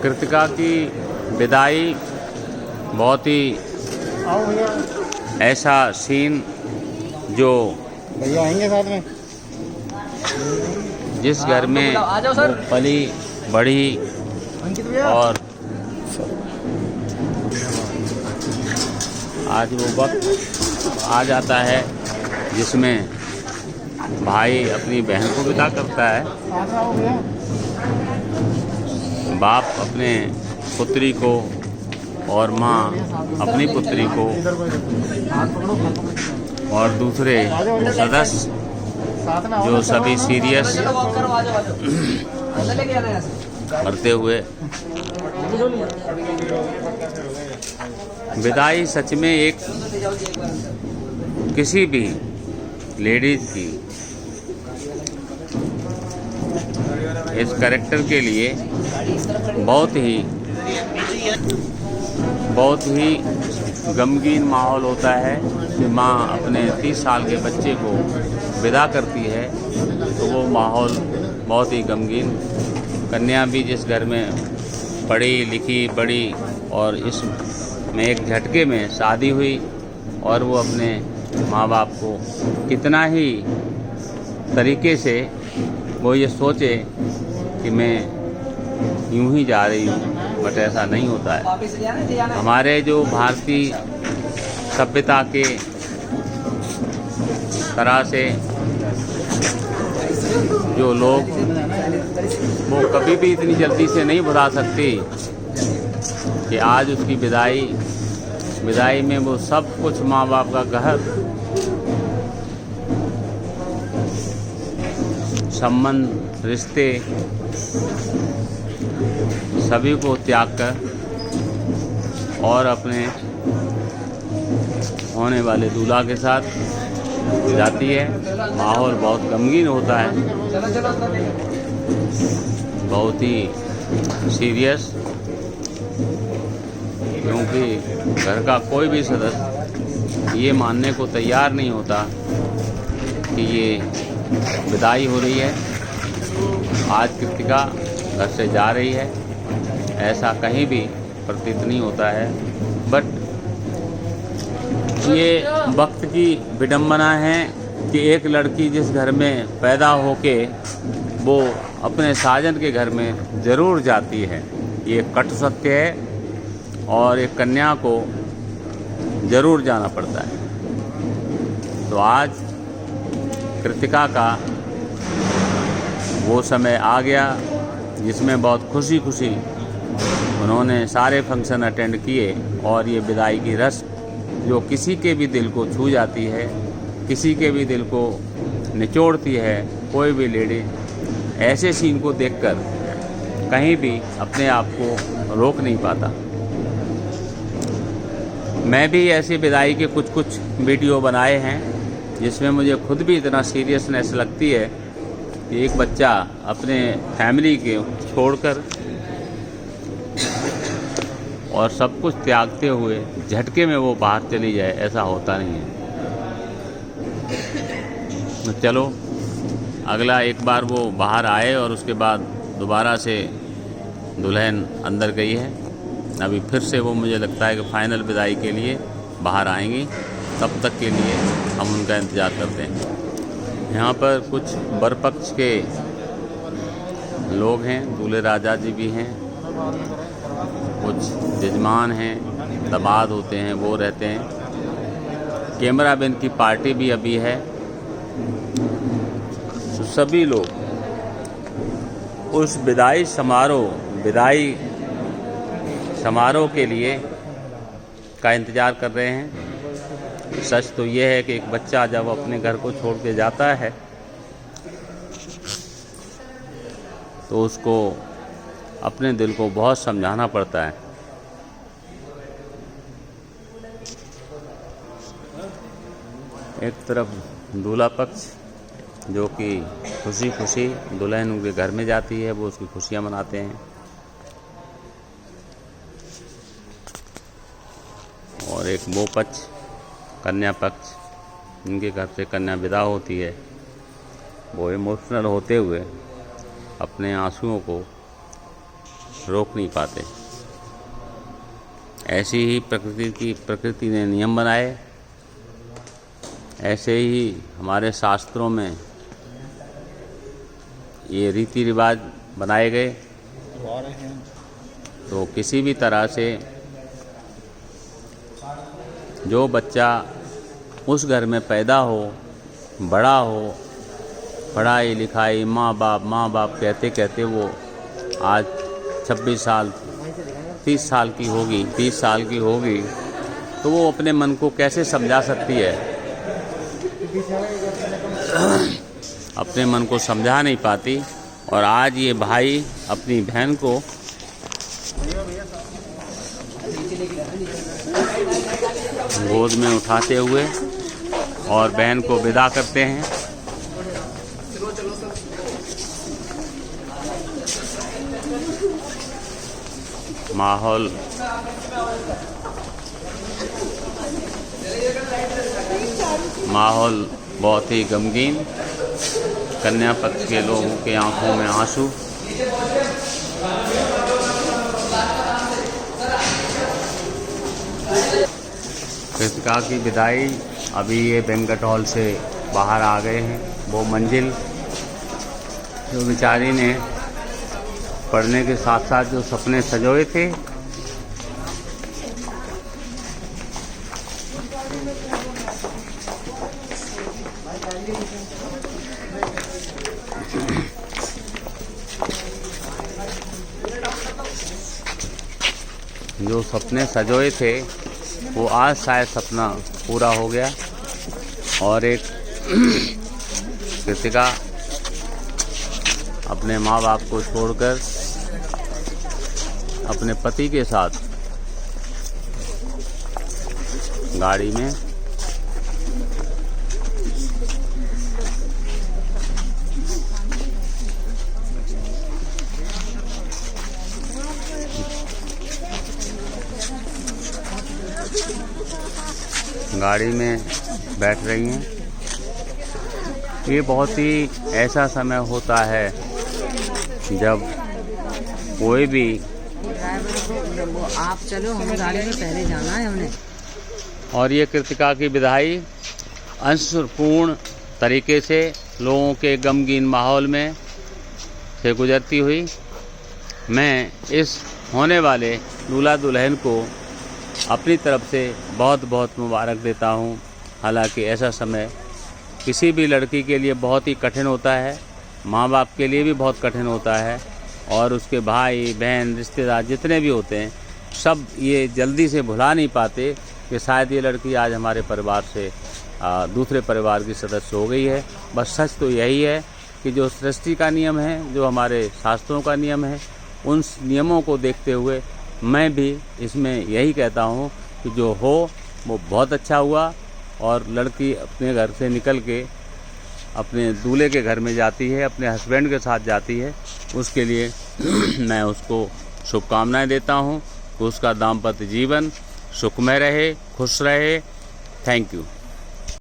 कृतिका की विदाई बहुत ही ऐसा सीन जो भैया आएंगे साथ में। जिस घर में वो पली बढ़ी और आज वो वक्त आ जाता है जिसमें भाई अपनी बहन को विदा करता है, बाप अपने पुत्री को और माँ अपनी पुत्री को और दूसरे सदस्य जो सभी सीरियस करते हुए। विदाई सच में एक किसी भी लेडीज की इस कैरेक्टर के लिए बहुत ही गमगीन माहौल होता है कि माँ अपने 30 साल के बच्चे को विदा करती है, तो वो माहौल बहुत ही गमगीन। कन्या भी जिस घर में पढ़ी लिखी बड़ी और इसमें एक झटके में शादी हुई और वो अपने माँ बाप को कितना ही तरीके से वो ये सोचे कि मैं यूं ही जा रही हूँ, बट ऐसा नहीं होता है। हमारे जो भारतीय सभ्यता के तरह से जो लोग वो कभी भी इतनी जल्दी से नहीं भुला सकते कि आज उसकी विदाई में वो सब कुछ माँ बाप का गहर संबंध रिश्ते सभी को त्याग कर और अपने होने वाले दूल्हा के साथ जाती है। माहौल बहुत गमगीन होता है, बहुत ही सीरियस, क्योंकि घर का कोई भी सदस्य ये मानने को तैयार नहीं होता कि ये विदाई हो रही है, आज कृतिका घर से जा रही है, ऐसा कहीं भी प्रतीत नहीं होता है। बट ये वक्त की विडंबना है कि एक लड़की जिस घर में पैदा होके वो अपने साजन के घर में ज़रूर जाती है, ये कट सत्य है और एक कन्या को ज़रूर जाना पड़ता है। तो आज कृतिका का वो समय आ गया जिसमें बहुत खुशी उन्होंने सारे फंक्शन अटेंड किए और ये विदाई की रस्म जो किसी के भी दिल को छू जाती है, किसी के भी दिल को निचोड़ती है। कोई भी लेडी ऐसे सीन को देखकर कहीं भी अपने आप को रोक नहीं पाता। मैं भी ऐसी विदाई के कुछ वीडियो बनाए हैं जिसमें मुझे खुद भी इतना सीरियसनेस लगती है कि एक बच्चा अपने फैमिली के छोड़कर और सब कुछ त्यागते हुए झटके में वो बाहर चली जाए, ऐसा होता नहीं है। तो चलो अगला एक बार वो बाहर आए और उसके बाद दोबारा से दुल्हन अंदर गई है। अभी फिर से वो मुझे लगता है कि फाइनल विदाई के लिए बाहर आएंगी, तब तक के लिए हम उनका इंतज़ार करते हैं। यहाँ पर कुछ वर पक्ष के लोग हैं, दूल्हे राजा जी भी हैं, कुछ जजमान हैं, दामाद होते हैं वो रहते हैं, कैमरा मैन की पार्टी भी अभी है। तो सभी लोग उस विदाई समारोह के लिए का इंतज़ार कर रहे हैं। सच तो ये है कि एक बच्चा जब अपने घर को छोड़ के जाता है तो उसको अपने दिल को बहुत समझाना पड़ता है। एक तरफ दूल्हा पक्ष जो कि खुशी दुल्हन उनके घर में जाती है, वो उसकी खुशियाँ मनाते हैं, और एक वो पक्ष कन्या पक्ष जिनके घर से कन्या विदा होती है, वो इमोशनल होते हुए अपने आंसुओं को रोक नहीं पाते। ऐसी ही प्रकृति ने नियम बनाए, ऐसे ही हमारे शास्त्रों में ये रीति रिवाज बनाए गए। तो किसी भी तरह से जो बच्चा उस घर में पैदा हो, बड़ा हो, पढ़ाई लिखाई माँ बाप कहते कहते वो आज 26 साल 30 साल की होगी तो वो अपने मन को कैसे समझा सकती है? अपने मन को समझा नहीं पाती। और आज ये भाई अपनी बहन को गोद में उठाते हुए और बहन को विदा करते हैं। माहौल बहुत ही गमगीन। कन्या पक्ष के लोगों के आंखों में आंसू। कृतिका की विदाई। अभी ये बैंक्वेट हॉल से बाहर आ गए हैं। वो मंजिल जो बेचारी ने पढ़ने के साथ साथ जो सपने सजोए थे, वो आज शायद सपना पूरा हो गया। और एक कृतिका अपने माँ बाप को छोड़कर अपने पति के साथ गाड़ी में बैठ रही हैं। ये बहुत ही ऐसा समय होता है जब कोई भी आप चलो, हम गाड़ी में पहले जाना है हमने। और ये कृतिका की विदाई अंशपूर्ण तरीके से लोगों के गमगीन माहौल में से गुजरती हुई। मैं इस होने वाले दूल्हा दुल्हन को अपनी तरफ से बहुत बहुत मुबारक देता हूँ। हालांकि ऐसा समय किसी भी लड़की के लिए बहुत ही कठिन होता है, माँ बाप के लिए भी बहुत कठिन होता है, और उसके भाई बहन रिश्तेदार जितने भी होते हैं सब ये जल्दी से भुला नहीं पाते कि शायद ये लड़की आज हमारे परिवार से दूसरे परिवार की सदस्य हो गई है। बस सच तो यही है कि जो सृष्टि का नियम है, जो हमारे शास्त्रों का नियम है, उन नियमों को देखते हुए मैं भी इसमें यही कहता हूँ कि जो हो वो बहुत अच्छा हुआ। और लड़की अपने घर से निकल के अपने दूल्हे के घर में जाती है, अपने हस्बैंड के साथ जाती है, उसके लिए मैं उसको शुभकामनाएं देता हूँ कि उसका दाम्पत्य जीवन सुखमय रहे, खुश रहे। Thank you.